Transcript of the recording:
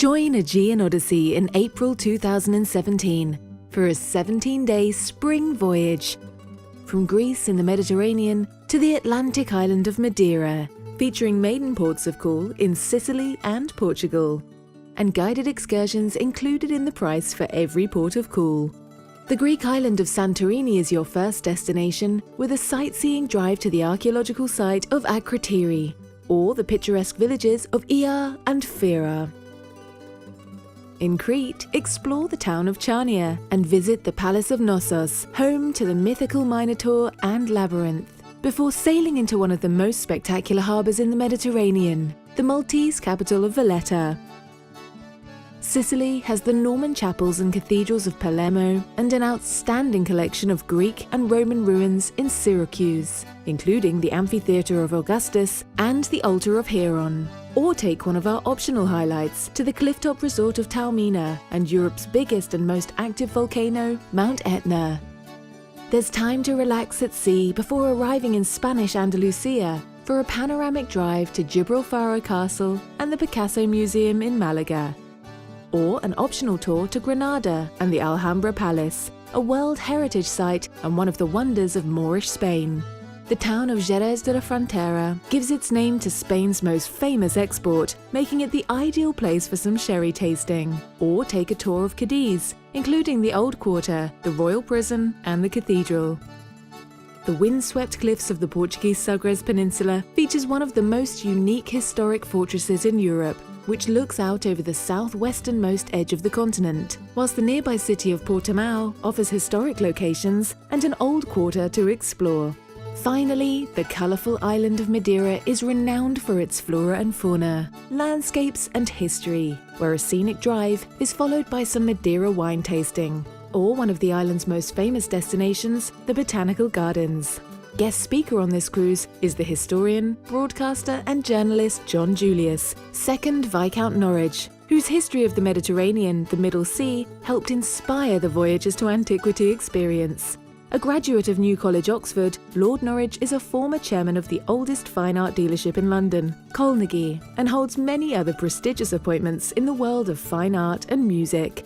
Join Aegean Odyssey in April 2017 for a 17-day spring voyage from Greece in the Mediterranean to the Atlantic island of Madeira, featuring maiden ports of call in Sicily and Portugal, and guided excursions included in the price for every port of call. The Greek island of Santorini is your first destination, with a sightseeing drive to the archaeological site of Akrotiri, or the picturesque villages of Ia and Fira. In Crete, explore the town of Chania and visit the Palace of Knossos, home to the mythical Minotaur and Labyrinth, before sailing into one of the most spectacular harbours in the Mediterranean, the Maltese capital of Valletta. Sicily has the Norman chapels and cathedrals of Palermo and an outstanding collection of Greek and Roman ruins in Syracuse, including the Amphitheatre of Augustus and the Altar of Hieron. Or take one of our optional highlights to the clifftop resort of Taormina and Europe's biggest and most active volcano, Mount Etna. There's time to relax at sea before arriving in Spanish Andalusia for a panoramic drive to Gibralfaro Castle and the Picasso Museum in Malaga. Or an optional tour to Granada and the Alhambra Palace, a World Heritage Site and one of the wonders of Moorish Spain. The town of Jerez de la Frontera gives its name to Spain's most famous export, making it the ideal place for some sherry tasting. Or take a tour of Cadiz, including the Old Quarter, the Royal Prison and the Cathedral. The windswept cliffs of the Portuguese Sagres Peninsula features one of the most unique historic fortresses in Europe, which looks out over the southwesternmost edge of the continent, whilst the nearby city of Portimao offers historic locations and an old quarter to explore. Finally, the colourful island of Madeira is renowned for its flora and fauna, landscapes and history, where a scenic drive is followed by some Madeira wine tasting, or one of the island's most famous destinations, the Botanical Gardens. Guest speaker on this cruise is the historian, broadcaster and journalist John Julius, 2nd Viscount Norwich, whose history of the Mediterranean, the Middle Sea, helped inspire the Voyages to Antiquity experience. A graduate of New College, Oxford, Lord Norwich is a former chairman of the oldest fine art dealership in London, Carnegie, and holds many other prestigious appointments in the world of fine art and music.